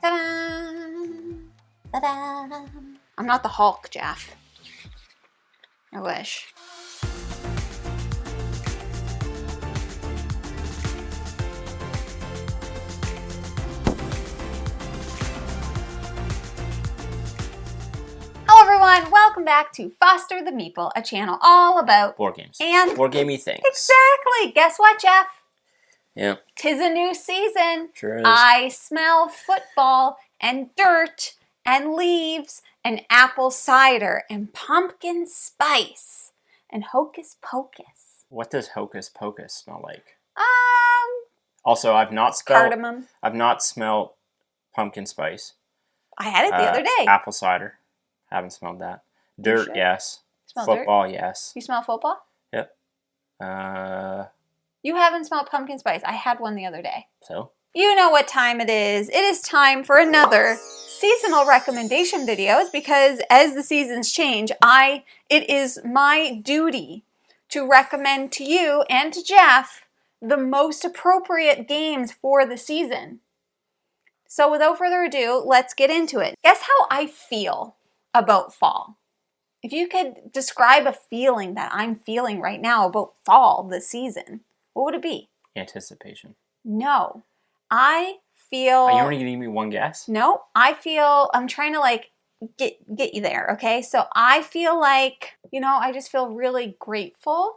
Ta-da! Ta-da! I'm not the Hulk, Jeff. I wish. Hello everyone, welcome back to Foster the Meeple, a channel all about board games. And board gamey things. Exactly. Guess what, Jeff? Yeah. 'Tis a new season. Sure is. I smell football and dirt and leaves and apple cider and pumpkin spice and hocus pocus. What does hocus pocus smell like? Also, I've not smelled pumpkin spice. I had it the other day. Apple cider. Haven't smelled that. Dirt, sure? yes. Smell football, dirt? yes. You smell football? Yep. You haven't smelled pumpkin spice. I had one the other day. So? You know what time it is. It is time for another seasonal recommendation videos because as the seasons change, it is my duty to recommend to you and to Jeff the most appropriate games for the season. So without further ado, let's get into it. Guess how I feel about fall? If you could describe a feeling that I'm feeling right now about fall this season, what would it be? Anticipation. No. I feel... Are you only going to give me one guess? No. I'm trying to get you there, okay? So I feel like, I just feel really grateful.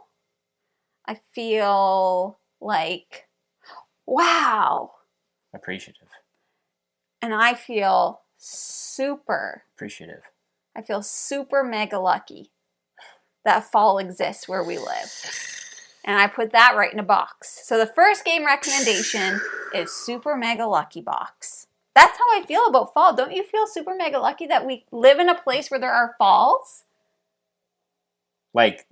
I feel like, wow. Appreciative. And I feel super... Appreciative. I feel super mega lucky that fall exists where we live. And I put that right in a box. So the first game recommendation is Super Mega Lucky Box. That's how I feel about fall. Don't you feel super mega lucky that we live in a place where there are falls? Like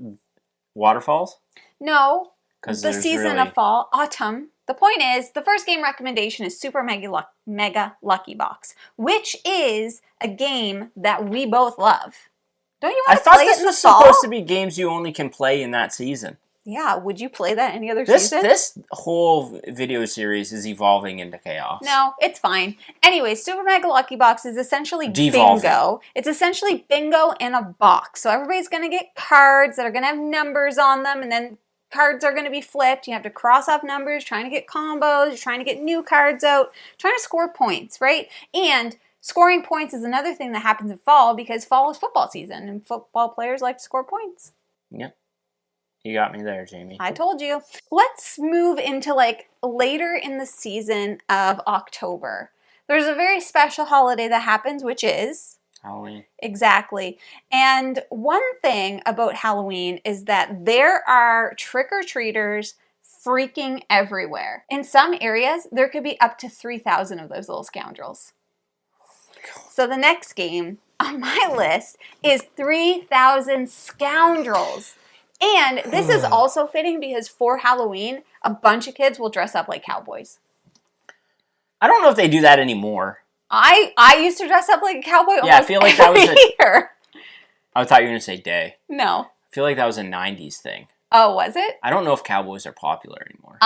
waterfalls? No. The season really... of fall, autumn. The point is, the first game recommendation is Super Mega Lucky Box, which is a game that we both love. Don't you want to play it in the fall? I thought this was supposed to be games you only can play in that season. Yeah, would you play that any other season? This whole video series is evolving into chaos. No, it's fine. Anyway, Super Mega Lucky Box is essentially Devolving. bingo. It's essentially bingo in a box. So everybody's going to get cards that are going to have numbers on them, and then cards are going to be flipped. You have to cross off numbers, trying to get combos, you're trying to get new cards out, trying to score points, right? And scoring points is another thing that happens in fall because fall is football season, and football players like to score points. Yep. You got me there, Jamie. I told you. Let's move into later in the season of October. There's a very special holiday that happens, which is... Halloween. Exactly. And one thing about Halloween is that there are trick-or-treaters freaking everywhere. In some areas, there could be up to 3,000 of those little scoundrels. So the next game on my list is 3,000 Scoundrels. And this is also fitting because for Halloween, a bunch of kids will dress up like cowboys. I don't know if they do that anymore. I used to dress up like a cowboy almost I feel like that was year. I thought you were going to say day. No. I feel like that was a 90s thing. Oh, was it? I don't know if cowboys are popular anymore.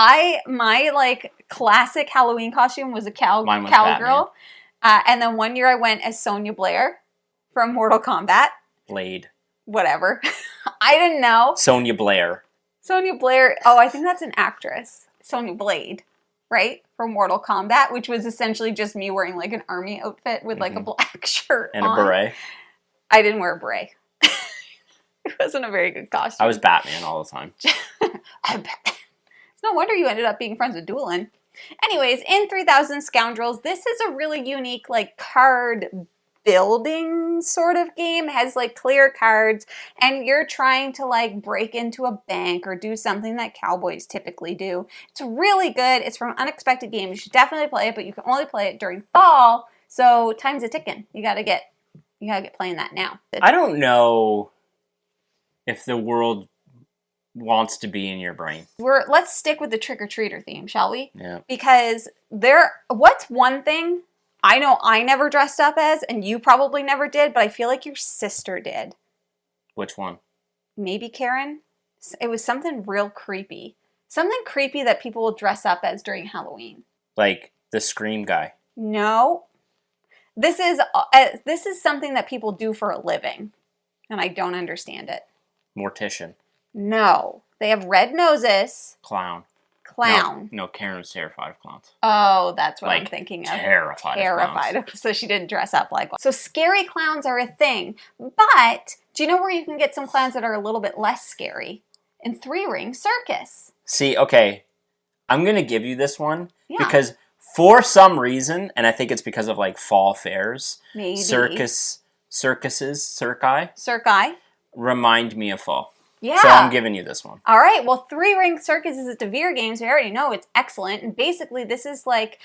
My classic Halloween costume was a cowgirl. And then one year I went as Sonya Blair from Mortal Kombat. Blade. Whatever. I didn't know. Sonya Blair. Sonya Blair. Oh, I think that's an actress. Sonya Blade, right? From Mortal Kombat, which was essentially just me wearing an army outfit with a black shirt and a beret. I didn't wear a beret. It wasn't a very good costume. I was Batman all the time. I'm Batman. It's no wonder you ended up being friends with Doolin. Anyways, in 3,000 Scoundrels, this is a really unique card building sort of game. It has clear cards and you're trying to break into a bank or do something that cowboys typically do. It's really good. It's from Unexpected Games. You should definitely play it, but you can only play it during fall. So time's a ticking. You gotta get playing that now. I don't know if the world wants to be in your brain. Let's stick with the trick-or-treater theme, shall we? Yeah. Because what's one thing I know I never dressed up as, and you probably never did, but I feel like your sister did. Which one? Maybe Karen? It was something real creepy. Something creepy that people will dress up as during Halloween. Like the Scream guy. No. This is something that people do for a living, and I don't understand it. Mortician. No. They have red noses. Clown. No, Karen's terrified of clowns. Oh, that's what I'm thinking of. Terrified of clowns. So she didn't dress up like one. So scary clowns are a thing. But do you know where you can get some clowns that are a little bit less scary? In Three-Ring Circus. See, okay, I'm going to give you this one because for some reason, and I think it's because of like fall fairs, Maybe. circi remind me of fall. Yeah. So I'm giving you this one. All right. Well, Three-Ring Circus is a DeVere game, so I already know it's excellent. And basically, this is like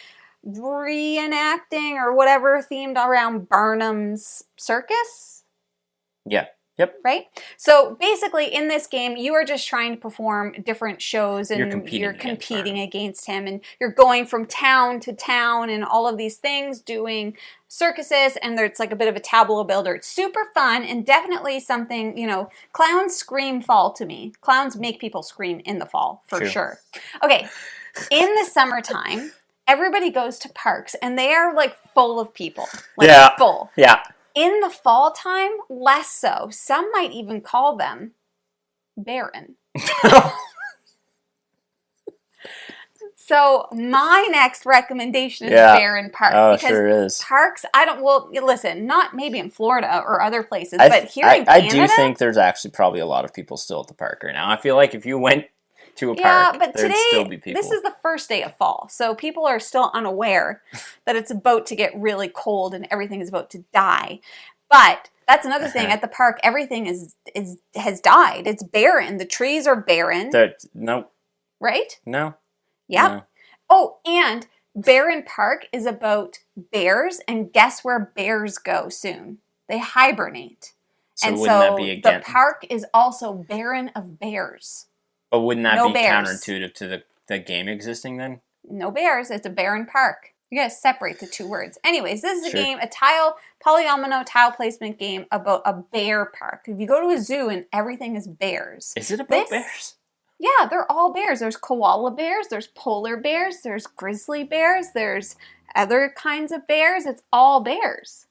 reenacting or whatever themed around Barnum's Circus. Yeah. Yep. Right? So basically, in this game, you are just trying to perform different shows, and you're competing against him, and you're going from town to town and all of these things, doing circuses, and there's like a bit of a tableau builder. It's super fun and definitely something, you know, clowns scream fall to me. Clowns make people scream in the fall, for sure. Okay, in the summertime, everybody goes to parks, and they are like full of people. Like full. Yeah. In the fall time, less so. Some might even call them barren. So my next recommendation is Barren Park. Oh, because sure is. Parks, listen, not maybe in Florida or other places, but here in Canada. I do think there's actually probably a lot of people still at the park right now. I feel like if you went to a park, but there'd today, still be people. This is the first day of fall, so people are still unaware that it's about to get really cold and everything is about to die. But that's another thing. At the park, everything has died. It's barren. The trees are barren. No. Right? No. Yep. No. Oh, and Barren Park is about bears, and guess where bears go soon? They hibernate. So and wouldn't that be the park is also barren of bears. But wouldn't that be bears. counterintuitive to the game existing then? No bears. It's a barren park. You gotta separate the two words. Anyways, this is a game, a polyomino tile placement game about a bear park. If you go to a zoo and everything is bears. Is it about bears? Yeah, they're all bears. There's koala bears, there's polar bears, there's grizzly bears, there's other kinds of bears. It's all bears.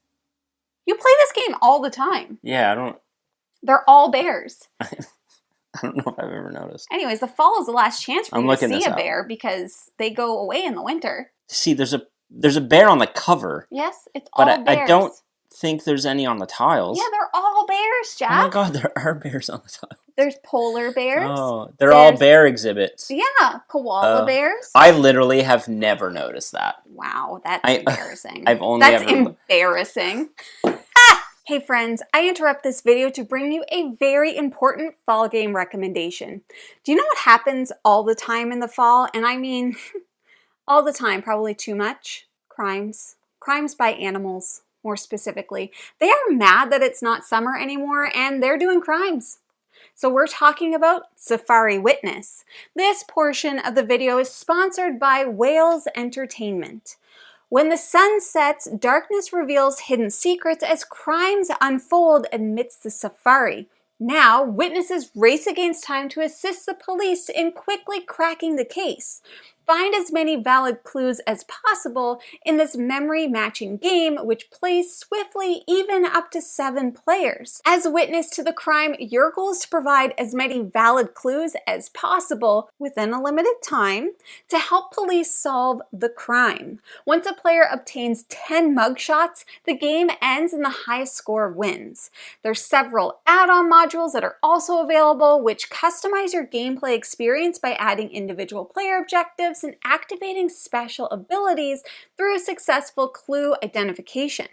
You play this game all the time. Yeah, They're all bears. I don't know if I've ever noticed. Anyways, the fall is the last chance for you to see a bear up. Because they go away in the winter. See, there's a bear on the cover. Yes, it's all bears. But I don't think there's any on the tiles. Yeah, they're all bears, Jeff. Oh my god, there are bears on the tiles. There's polar bears. Oh, they're all bear exhibits. Yeah, koala bears. I literally have never noticed that. Wow, that's embarrassing. That's embarrassing. Hey friends, I interrupt this video to bring you a very important fall game recommendation. Do you know what happens all the time in the fall? And I mean, all the time, probably too much. Crimes. Crimes by animals, more specifically. They are mad that it's not summer anymore, and they're doing crimes. So we're talking about Safari Witness. This portion of the video is sponsored by Wales Entertainment. When the sun sets, darkness reveals hidden secrets as crimes unfold amidst the safari. Now, witnesses race against time to assist the police in quickly cracking the case. Find as many valid clues as possible in this memory-matching game, which plays swiftly even up to 7 players. As a witness to the crime, your goal is to provide as many valid clues as possible within a limited time to help police solve the crime. Once a player obtains 10 mugshots, the game ends and the highest score wins. There's several add-on modules that are also available, which customize your gameplay experience by adding individual player objectives and activating special abilities through successful clue identification.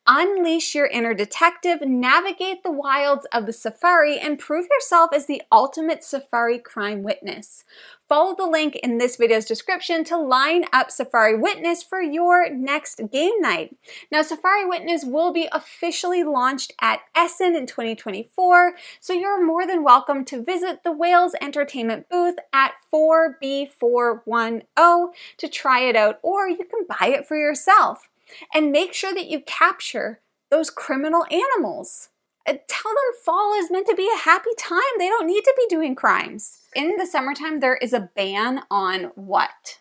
Unleash your inner detective, navigate the wilds of the safari, and prove yourself as the ultimate safari crime witness. Follow the link in this video's description to line up Safari Witness for your next game night. Now, Safari Witness will be officially launched at Essen in 2024, so you're more than welcome to visit the Wales Entertainment booth at 4B410 to try it out, or you can buy it for yourself. And make sure that you capture those criminal animals. Tell them fall is meant to be a happy time. They don't need to be doing crimes. In the summertime, there is a ban on what?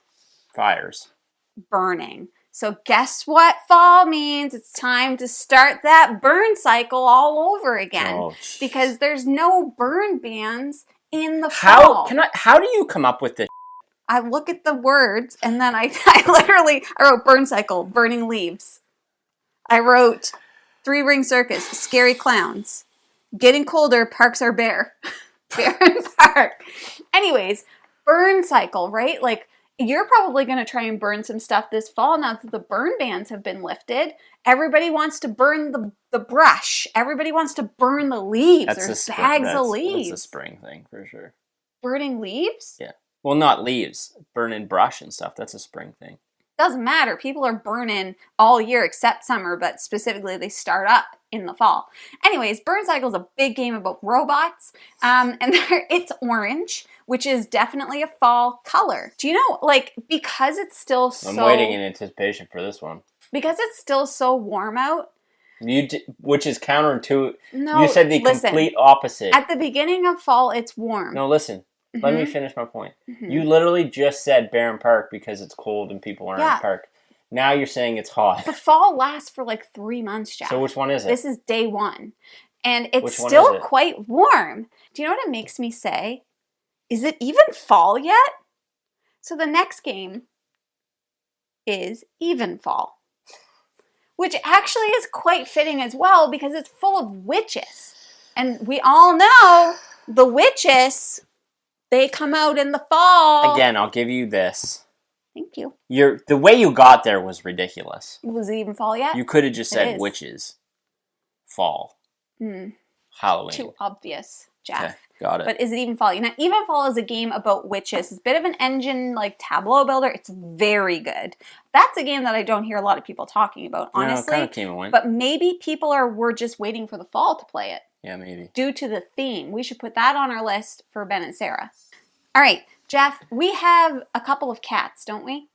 Fires. Burning. So guess what fall means? It's time to start that burn cycle all over again. Oh, because there's no burn bans in the fall. How do you come up with this? I look at the words and then I wrote burn cycle, burning leaves. I wrote 3-ring circus, scary clowns. Getting colder, parks are bare. Barren Park. Anyways, burn cycle, right? Like, you're probably going to try and burn some stuff this fall now that the burn bans have been lifted. Everybody wants to burn the brush. Everybody wants to burn the leaves. There's bags of leaves. That's a spring thing for sure. Burning leaves? Yeah. Well, not leaves. Burning brush and stuff. That's a spring thing. Doesn't matter. People are burning all year except summer, but specifically they start up in the fall. Anyways, Burn Cycle is a big game about robots, and it's orange, which is definitely a fall color. Do you know, like, because it's still I'm waiting in anticipation for this one. Because it's still so warm out. Which is counterintuitive. No, you said the complete opposite. At the beginning of fall, it's warm. No, listen. Mm-hmm. Let me finish my point. Mm-hmm. You literally just said Barren Park because it's cold and people aren't in the park. Now you're saying it's hot. The fall lasts for like 3 months, Jeff. So which one is it? This is day 1. And it's still quite warm. Do you know what it makes me say? Is it even fall yet? So the next game is Even Fall. Which actually is quite fitting as well because it's full of witches. And we all know the witches... They come out in the fall. Again, I'll give you this. Thank you. The way you got there was ridiculous. Was it even fall yet? You could have just said witches. Fall. Halloween. Too obvious, Jeff. Okay, got it. But is it even fall? You know, Even Fall is a game about witches. It's a bit of an engine, like, tableau builder. It's very good. That's a game that I don't hear a lot of people talking about, honestly. No, it kind of came and went. But maybe people were just waiting for the fall to play it. Yeah, maybe. Due to the theme. We should put that on our list for Ben and Sarah. All right, Jeff, we have a couple of cats, don't we?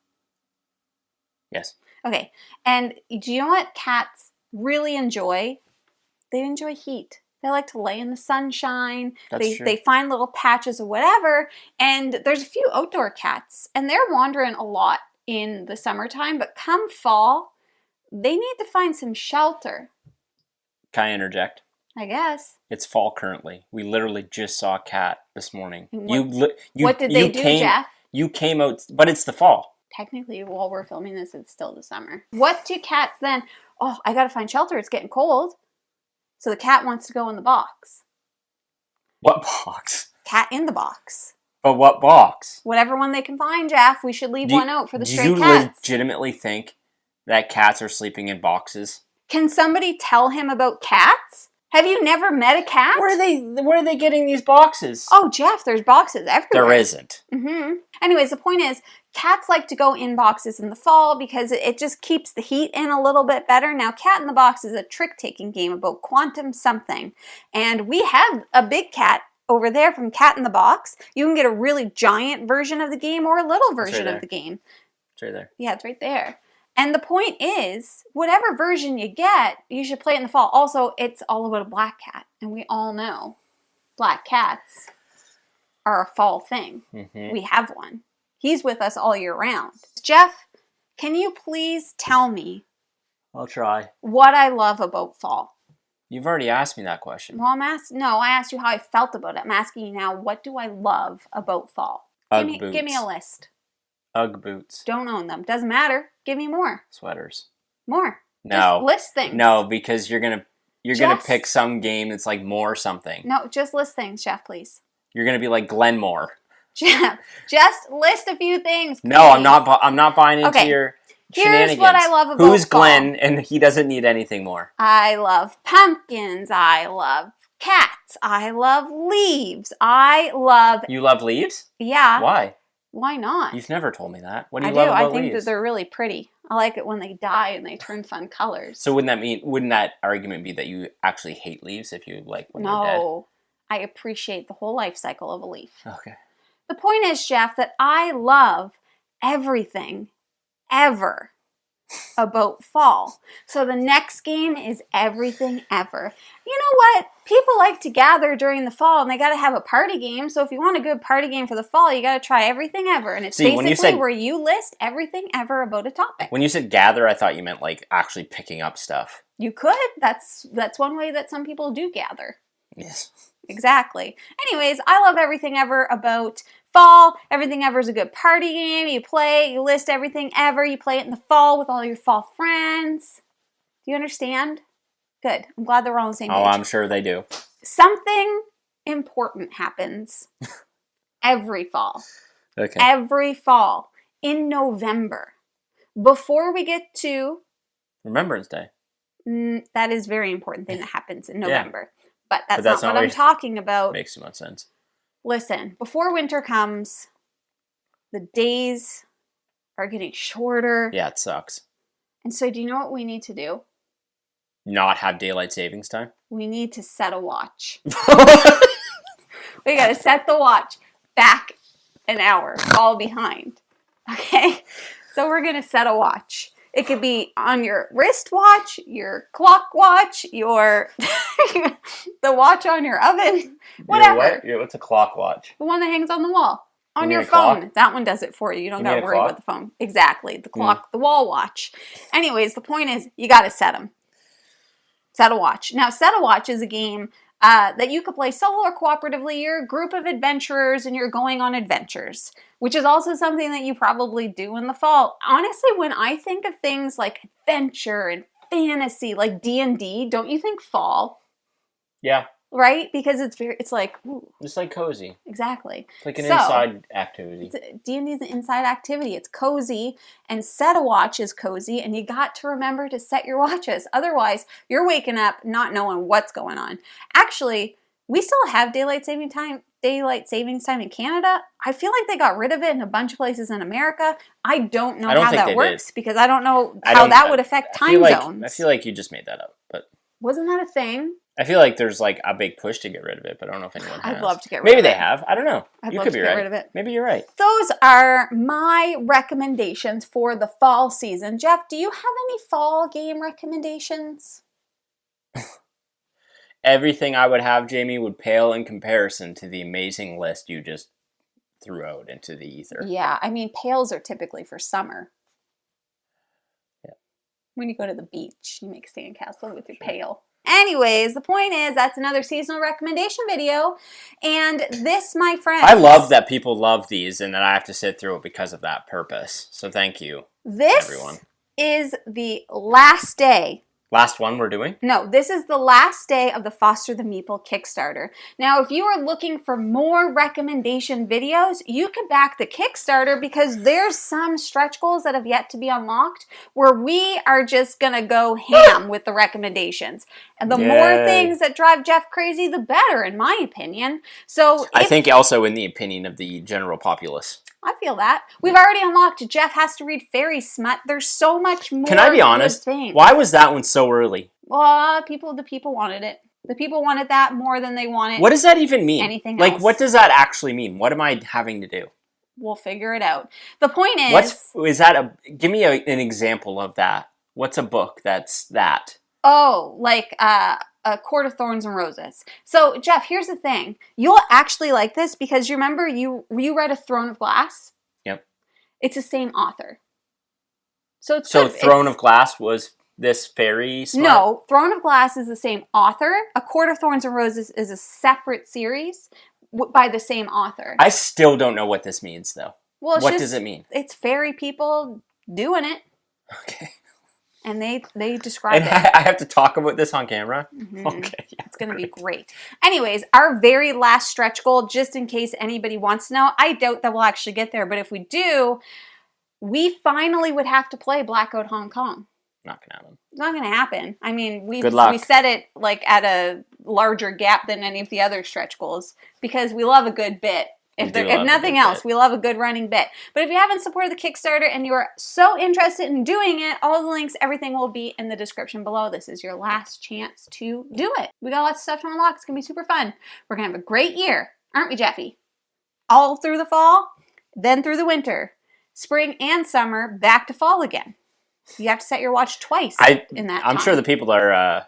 Yes. Okay, and do you know what cats really enjoy? They enjoy heat. They like to lay in the sunshine. That's true. They find little patches of whatever, and there's a few outdoor cats, and they're wandering a lot in the summertime, but come fall, they need to find some shelter. Can I interject? I guess. It's fall currently. We literally just saw a cat this morning. What did they do, Jeff? You came out, but it's the fall. Technically, while we're filming this, it's still the summer. What do cats then? Oh, I gotta find shelter. It's getting cold. So the cat wants to go in the box. What box? Cat in the box. But what box? Whatever one they can find, Jeff. We should leave one out for the stray cats. Do you legitimately think that cats are sleeping in boxes? Can somebody tell him about cats? Have you never met a cat? Where are they getting these boxes? Oh, Jeff, there's boxes everywhere. There isn't. Anyways, the point is, cats like to go in boxes in the fall because it just keeps the heat in a little bit better. Now, Cat in the Box is a trick-taking game about quantum something. And we have a big cat over there from Cat in the Box. You can get a really giant version of the game or a little version of the game. It's right there. Yeah, it's right there. And the point is, whatever version you get, you should play it in the fall. Also, it's all about a black cat. And we all know black cats are a fall thing. We have one. He's with us all year round. Jeff, can you please tell me I'll try. What I love about fall? You've already asked me that question. Well, I asked you how I felt about it. I'm asking you now, what do I love about fall? Give me a list. Ugg boots. Don't own them. Doesn't matter. Give me more. Sweaters. More. No. Just list things. No, because you're gonna pick some game that's like more something. No, just list things, Jeff, please. You're gonna be like Glenmore. Jeff, just list a few things, please. No, I'm not buying into your shenanigans. Here's what I love about Who's fall. Glenn, and he doesn't need anything more. I love pumpkins. I love cats. I love leaves. You love leaves? Yeah. Why? Why not? You've never told me that. What do you love about leaves? I think that they're really pretty. I like it when they die and they turn fun colors. So wouldn't that argument be that you actually hate leaves if you like when they're dead? No. I appreciate the whole life cycle of a leaf. Okay. The point is, Jeff, that I love everything ever about fall. So the next game is Everything Ever. You know what? People like to gather during the fall and they got to have a party game. So if you want a good party game for the fall, you got to try Everything Ever. And it's basically where you list everything ever about a topic. When you said gather, I thought you meant like actually picking up stuff. You could. That's one way that some people do gather. Yes. Exactly. Anyways, I love Everything Ever about fall. Everything Ever is a good party game. You play, you list everything ever. You play it in the fall with all your fall friends. Do you understand? Good. I'm glad that we're all on the same page. Oh, I'm sure they do. Something important happens every fall. Okay. Every fall in November. Before we get to Remembrance Day. That is a very important thing that happens in November. Yeah. But that's not what I'm talking about. Makes too much sense. Listen, before winter comes, the days are getting shorter. Yeah, it sucks. And so do you know what we need to do? Not have daylight savings time? We need to set a watch. We got to set the watch back an hour, fall behind. Okay? So we're going to set a watch. It could be on your wristwatch, your clock watch, your the watch on your oven, whatever. What's a clock watch? The one that hangs on the wall. On your phone. Clock? That one does it for you. You don't got to worry about the phone. Exactly. The clock, the wall watch. Anyways, the point is you got to set them. Set a watch. Now, Set a Watch is a game that you could play solo or cooperatively. You're a group of adventurers and you're going on adventures, which is also something that you probably do in the fall. Honestly, when I think of things like adventure and fantasy, like D&D, don't you think fall? Yeah. Right? Because it's like, ooh. It's like cozy. Exactly. It's like an inside activity. D&D is an inside activity. It's cozy, and Set a Watch is cozy, and you got to remember to set your watches. Otherwise, you're waking up not knowing what's going on. Actually, we still have daylight savings time in Canada. I feel like they got rid of it in a bunch of places in America. I don't know how that works because I don't know how that would affect time zones. I feel like you just made that up, but wasn't that a thing? I feel like there's like a big push to get rid of it, but I don't know if anyone has. I'd love to get rid of it. Maybe they have. I don't know. You could be right. Rid of it. Maybe you're right. Those are my recommendations for the fall season. Jeff, do you have any fall game recommendations? Everything I would have, Jamie, would pale in comparison to the amazing list you just threw out into the ether. Yeah, I mean, pails are typically for summer. Yeah. When you go to the beach, you make a sandcastle with your pail. Anyways, the point is that's another seasonal recommendation video. And this, my friends... I love that people love these and that I have to sit through it because of that purpose. So thank you, everyone. This is the last day. Last one we're doing? No, this is the last day of the Foster the Meeple Kickstarter. Now, if you are looking for more recommendation videos, you can back the Kickstarter because there's some stretch goals that have yet to be unlocked where we are just going to go ham with the recommendations. And the more things that drive Jeff crazy, the better, in my opinion. So I think also in the opinion of the general populace. I feel that. We've already unlocked Jeff has to read fairy smut. There's so much more. Can I be honest? Why was that one so early? Well, the people wanted it. The people wanted that more than they wanted. What does that even mean? Anything else. Like, what does that actually mean? What am I having to do? We'll figure it out. The point is... Give me an example of that. What's a book that's that? Oh, like A Court of Thorns and Roses. So, Jeff, here's the thing. You'll actually like this because you remember you read A Throne of Glass? Yep. It's the same author. So Throne of Glass was this fairy smut? No, Throne of Glass is the same author. A Court of Thorns and Roses is a separate series by the same author. I still don't know what this means, though. Well, what does it mean? It's fairy people doing it. Okay. And they describe it. I have to talk about this on camera? Mm-hmm. Okay. Yeah, it's going to be great. Anyways, our very last stretch goal, just in case anybody wants to know, I doubt that we'll actually get there, but if we do, we finally would have to play Blackout Hong Kong. Not going to happen. It's not going to happen. I mean, we set it like at a larger gap than any of the other stretch goals because we love a good bit. If nothing else, we love a good running bit. But if you haven't supported the Kickstarter and you are so interested in doing it, all the links, everything will be in the description below. This is your last chance to do it. We got lots of stuff to unlock. It's going to be super fun. We're going to have a great year, aren't we, Jeffy? All through the fall, then through the winter, spring and summer, back to fall again. You have to set your watch twice in that I'm time. sure the people are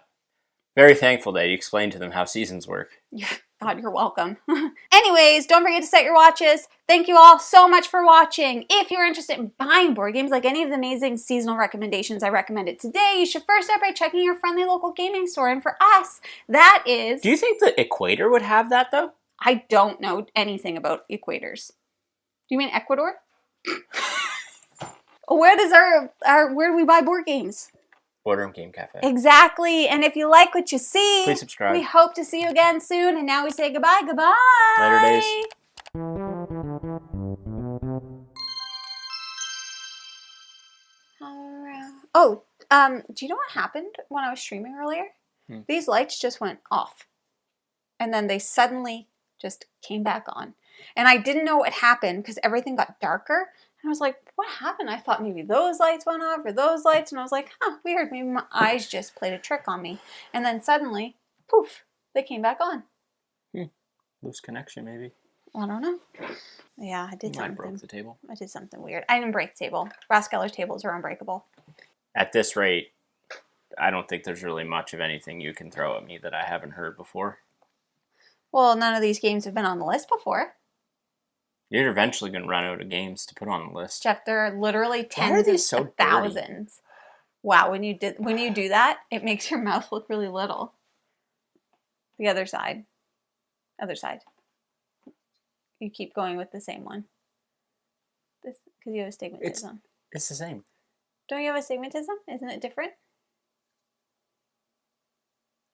very thankful that you explained to them how seasons work. God, you're welcome. Anyways, don't forget to set your watches. Thank you all so much for watching. If you're interested in buying board games like any of the amazing seasonal recommendations I recommended today, you should first start by checking your friendly local gaming store. And for us, that is... Do you think the Equator would have that, though? I don't know anything about equators. Do you mean Ecuador? Where do we buy board games? Boardroom Game Cafe. Exactly. And if you like what you see, please subscribe. We hope to see you again soon. And now we say goodbye. Goodbye. Later days. Oh, do you know what happened when I was streaming earlier? These lights just went off. And then they suddenly just came back on. And I didn't know what happened because everything got darker. And I was like, what happened? I thought maybe those lights went off or those lights. And I was like, weird. Maybe my eyes just played a trick on me. And then suddenly, poof, they came back on. Loose connection, maybe. I don't know. Yeah, I did something. I broke the table. I did something weird. I didn't break the table. Rascaller's tables are unbreakable. At this rate, I don't think there's really much of anything you can throw at me that I haven't heard before. Well, none of these games have been on the list before. You're eventually going to run out of games to put on the list. Jeff, there are literally tens of thousands. Wow, when you do that, it makes your mouth look really little. The other side. Other side. You keep going with the same one. This because you have astigmatism. It's the same. Don't you have astigmatism? Isn't it different?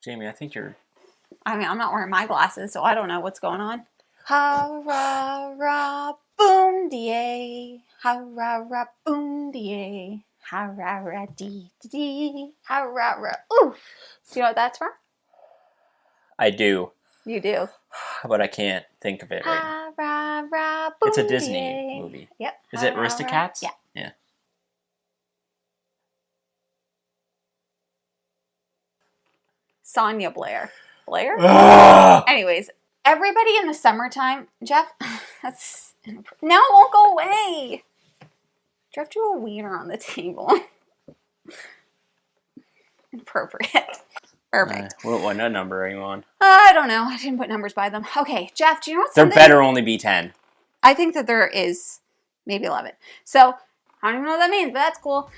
Jamie, I think you're... I mean, I'm not wearing my glasses, so I don't know what's going on. Ha ra ra boom die, ha ra ra boom die, ha ra ra dee dee, ha ra ra ooh. Do you know what that's from? I do. You do. But I can't think of it right now. Ha ra ra boom. It's a Disney movie. Yep. Is it Aristocats? Yeah. Yeah. Sonia Blair. Anyways, everybody in the summertime, Jeff, that's... No, it won't go away. Jeff drew a wiener on the table. Inappropriate. Perfect. What number are you on? I don't know. I didn't put numbers by them. Okay, Jeff, do you know what something... There better only be 10. I think that there is maybe 11. So, I don't even know what that means, but that's cool.